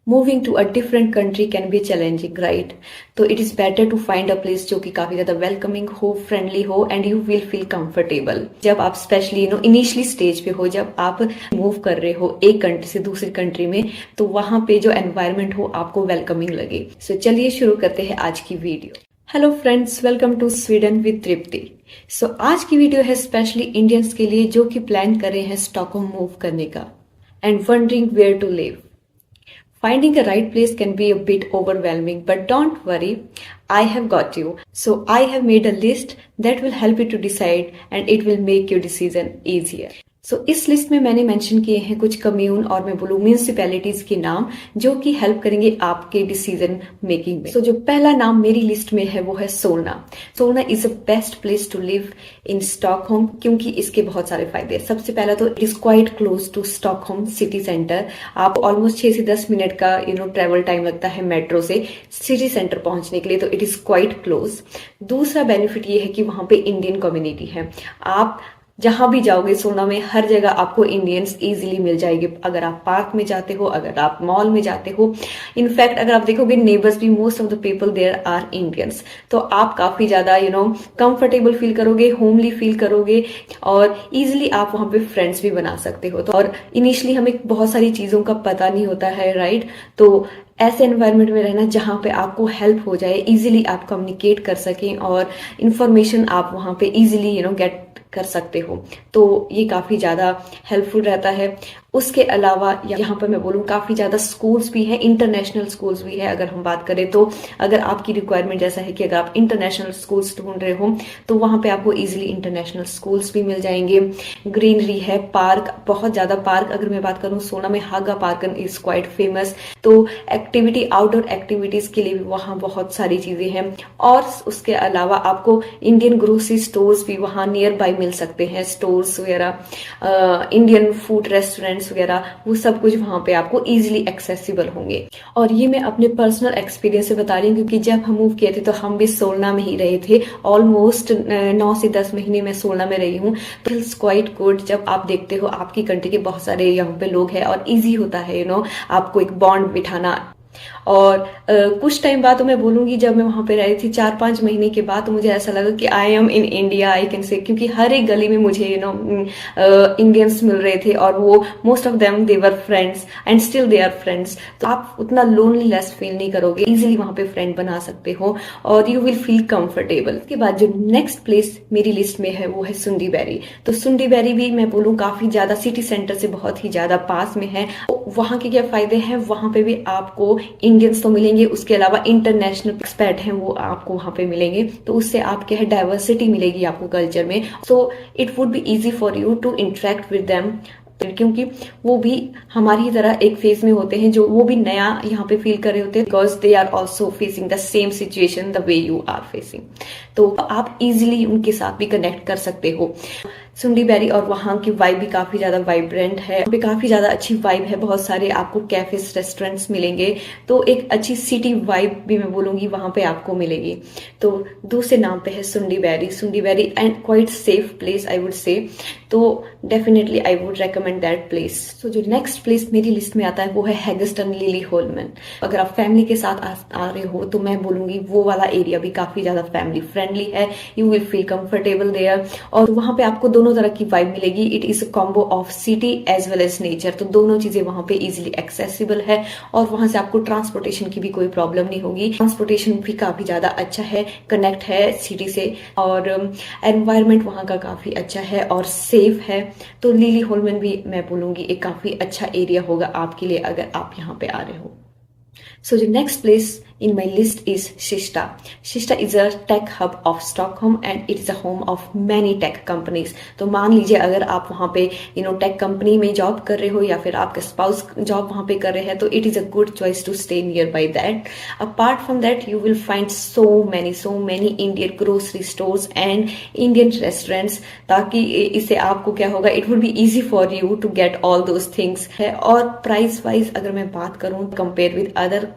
Moving to a different country can be challenging, right? तो it is better to find a place जो कि काफी ज्यादा welcoming हो, फ्रेंडली हो and you will feel comfortable. जब आप स्पेशली इनिशियली स्टेज पे हो, जब आप मूव कर रहे हो एक कंट्री से दूसरी कंट्री में, तो वहां पे जो एनवायरमेंट हो आपको वेलकमिंग लगे। सो चलिए शुरू करते हैं आज की video. Hello friends, welcome to Sweden with Tripti. So आज की वीडियो है स्पेशली इंडियंस के लिए जो कि प्लान कर रहे हैं स्टॉकहोम मूव करने का and wondering where to live. Finding a right place can be a bit overwhelming, but don't worry, I have got you. So I have made a list that will help you to decide and it will make your decision easier. इस list में मैंने mention किए हैं कुछ commune और मैं बोलूँ municipalities के नाम जो कि हेल्प करेंगे आपके डिसीजन मेकिंग में। जो पहला नाम मेरी लिस्ट में है वो है Solna. Solna is a best place to live in Stockholm क्योंकि इसके बहुत सारे फायदे हैं। सबसे पहला तो it is quite close to Stockholm city centre. आप ऑलमोस्ट 6 से 10 मिनट का ट्रेवल टाइम लगता है मेट्रो से सिटी सेंटर पहुंचने के लिए, तो इट इज क्वाइट क्लोज। दूसरा बेनिफिट ये है कि वहां पे इंडियन कम्युनिटी है। आप जहां भी जाओगे सोलना में हर जगह आपको इंडियंस इजीली मिल जाएंगे। अगर आप पार्क में जाते हो, अगर आप मॉल में जाते हो, इनफैक्ट अगर आप देखोगे नेबर्स भी most of the people there are Indians. तो आप काफी ज्यादा कंफर्टेबल फील करोगे, होमली फील करोगे और इजिली आप वहां पे फ्रेंड्स भी बना सकते हो। तो और इनिशियली हमें बहुत सारी चीजों का पता नहीं होता है, राइट? तो ऐसे एनवायरनमेंट में रहना जहां पे आपको हेल्प हो जाए, इजीली आप कम्युनिकेट कर सकें और इन्फॉर्मेशन आप वहां पे इजीली गेट कर सकते हो, तो ये काफी ज्यादा हेल्पफुल रहता है। उसके अलावा यहाँ पर मैं बोलूँ काफी ज्यादा स्कूल्स भी हैं, इंटरनेशनल स्कूल्स भी है। अगर हम बात करें तो अगर आपकी रिक्वायरमेंट जैसा है कि अगर आप इंटरनेशनल स्कूल्स ढूंढ रहे हो तो वहां पे आपको इजीली इंटरनेशनल स्कूल्स भी मिल जाएंगे। ग्रीनरी है, पार्क, बहुत ज्यादा पार्क। अगर मैं बात करूँ सोलना में हागा पार्क इज क्वाइट फेमस। तो एक्टिविटी, आउटडोर एक्टिविटीज के लिए भी वहाँ बहुत सारी चीजें हैं। और उसके अलावा आपको इंडियन ग्रोसरी स्टोर्स भी वहाँ नियर बाय मिल सकते हैं, स्टोर्स वगैरह, इंडियन फूड रेस्टोरेंट्स वगैरह, वो सब कुछ वहां पे आपको इजीली एक्सेसिबल होंगे। और ये मैं अपने पर्सनल एक्सपीरियंस से बता रही हूँ क्योंकि जब हम मूव किए थे तो हम भी सोलना में ही रहे थे। ऑलमोस्ट 9 से 10 महीने मैं सोलना में रही हूँ। तो इट्स क्वाइट गुड जब आप देखते हो आपकी कंट्री के बहुत सारे यहाँ पे लोग हैं और इजी होता है आपको एक बॉन्ड बिठाना। और कुछ टाइम बाद तो मैं बोलूंगी जब मैं वहां पे रही थी 4-5 महीने के बाद, तो मुझे ऐसा लगा कि I am in India, I can say, क्योंकि हर एक गली में मुझे इंडियंस मिल रहे थे और वो most of them they were friends and still they are friends. तो आप उतना लोनलीनेस फील नहीं करोगे, इजीली वहां पे फ्रेंड बना सकते हो और यू विल फील कंफर्टेबल। उसके बाद जो नेक्स्ट प्लेस मेरी लिस्ट में है वो है सुंडी बैरी। तो सुंडी बैरी भी मैं बोलूँ काफी ज्यादा सिटी सेंटर से बहुत ही ज्यादा पास में है। वहां के क्या फायदे हैं, वहां पे भी आपको इंडियंस तो मिलेंगे, उसके अलावा इंटरनेशनल एक्सपर्ट हैं वो आपको वहां पे मिलेंगे। तो उससे आप क्या है, डाइवर्सिटी मिलेगी आपको कल्चर में। So it would be easy for you to interact with them क्योंकि वो भी हमारी तरह एक फेज में होते हैं, जो वो भी नया यहाँ पे फील कर रहे होते हैं because they are also facing the same situation the way you are facing. तो आप इजिली उनके साथ भी कनेक्ट कर सकते हो। सुंडी बैरी और वहां की वाइब भी काफी ज्यादा वाइब्रेंट है, वहाँ पे काफी ज्यादा अच्छी वाइब है, बहुत सारे आपको कैफेज रेस्टोरेंट्स मिलेंगे। तो एक अच्छी सिटी वाइब भी मैं बोलूंगी वहां पे आपको मिलेगी। तो दूसरे नाम पे है Sundbyberg and quite safe place I would say. तो definitely I would recommend that place. तो जो नेक्स्ट प्लेस मेरी लिस्ट में आता है वो है हैगस्टन लिली होलमन। अगर आप फैमिली के साथ आ रहे हो तो मैं बोलूंगी वो वाला एरिया भी काफी ज्यादा फैमिली फ्रेंडली है, you will feel comfortable there. और वहां पे आपको दोनों तरह की वाइब मिलेगी। It is a combo of city as well as nature. तो दोनों चीजें वहां पे इजिली एक्सेसिबल है और वहां से आपको ट्रांसपोर्टेशन की भी कोई प्रॉब्लम नहीं होगी। ट्रांसपोर्टेशन भी काफी ज्यादा अच्छा है, कनेक्ट है सिटी से और एनवायरमेंट वहां का काफी अच्छा है और सेफ है। तो लिली होलमन भी मैं बोलूंगी एक काफी अच्छा एरिया होगा आपके लिए अगर आप यहाँ पे आ रहे हो। So the next place in my list is Shista. Shista is a tech hub of Stockholm and it is a home of many tech companies. तो मान लीजिए अगर आप वहाँ पे टेक कंपनी में जॉब कर रहे हो या फिर आपके स्पाउस जॉब वहाँ पे कर रहे हैं तो it is a good choice to stay nearby that. Apart from that you will find so many Indian grocery stores and Indian restaurants, ताकि इससे आपको क्या होगा, it would be easy for you to get all those things है। और price wise अगर मैं बात करूँ कंपेयर विद अदर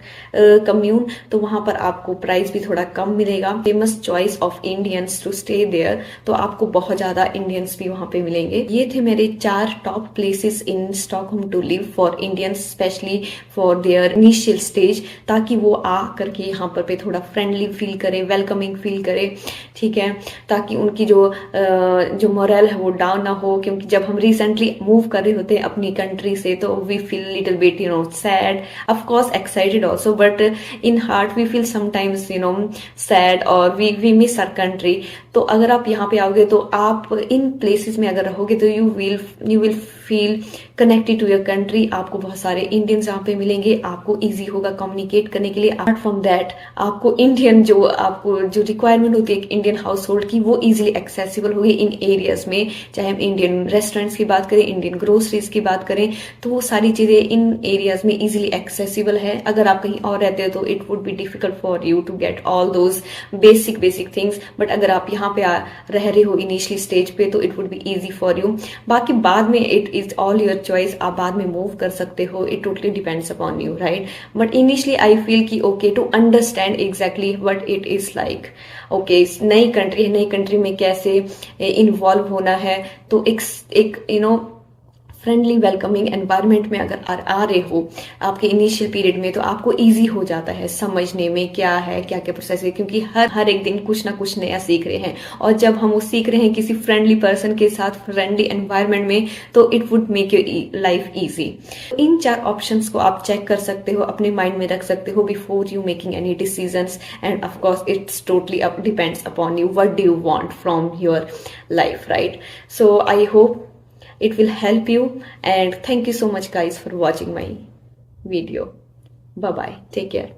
कम्यून तो वहां पर आपको प्राइस भी थोड़ा कम मिलेगा। Famous choice of Indians to stay there, तो आपको बहुत ज्यादा इंडियंस भी वहां पे मिलेंगे। ये थे मेरे 4 top places in Stockholm to live for Indians, specially for their initial stage, ताकि वो आ करके यहाँ पर पे थोड़ा फ्रेंडली फील करे, वेलकमिंग फील करे, ठीक है, ताकि उनकी जो मोरल है वो डाउन ना हो। क्योंकि जब हम रिसेंटली मूव कर रहे होते हैं अपनी कंट्री से, तो we feel little bit sad, of course excited also, but in heart we feel sometimes sad, और वी मिस आवर कंट्री। तो अगर आप यहाँ पे आओगे, तो आप इन प्लेसेस में अगर रहोगे, तो you will feel connected to your country. आपको बहुत सारे इंडियंस यहाँ पे मिलेंगे, आपको इजी होगा कम्युनिकेट करने के लिए। अपार्ट फ्रॉम दैट, आपको आपको जो रिक्वायरमेंट होती है एक इंडियन हाउस होल्ड की, वो इजिली एक्सेसिबल होगी इन एरियाज में। चाहे हम इंडियन रेस्टोरेंट्स की बात करें, इंडियन ग्रोसरीज की बात करें, तो वो सारी चीजें इन एरियाज में इजिली एक्सेसिबल है। अगर आप कहीं और रहते हो तो it would be difficult for you to get all those basic things, but अगर आप यहाँ पे रह रहे हो इनिशियली स्टेज पे, तो it would be easy for you. बाकी बाद में it is all your choice, आप बाद में मूव कर सकते हो, it totally depends upon you, right. But initially I feel कि okay, to understand exactly what it is like, okay, नई कंट्री है, नई कंट्री में कैसे इन्वॉल्व होना है, तो एक फ्रेंडली वेलकमिंग एनवायरनमेंट में अगर आ रहे हो आपके इनिशियल पीरियड में, तो आपको इजी हो जाता है समझने में क्या है, क्या क्या प्रोसेस है, क्योंकि हर एक दिन कुछ ना कुछ नया सीख रहे हैं। और जब हम वो सीख रहे हैं किसी फ्रेंडली पर्सन के साथ, फ्रेंडली एनवायरनमेंट में, तो it would make your life easy. In 4 options को आप चेक कर सकते हो, अपने माइंड में रख सकते हो before you making any decisions. End of course it's totally depends upon you, what do you want from your life, right. So I hope it will help you, and thank you so much guys for watching my video. Bye bye, take care.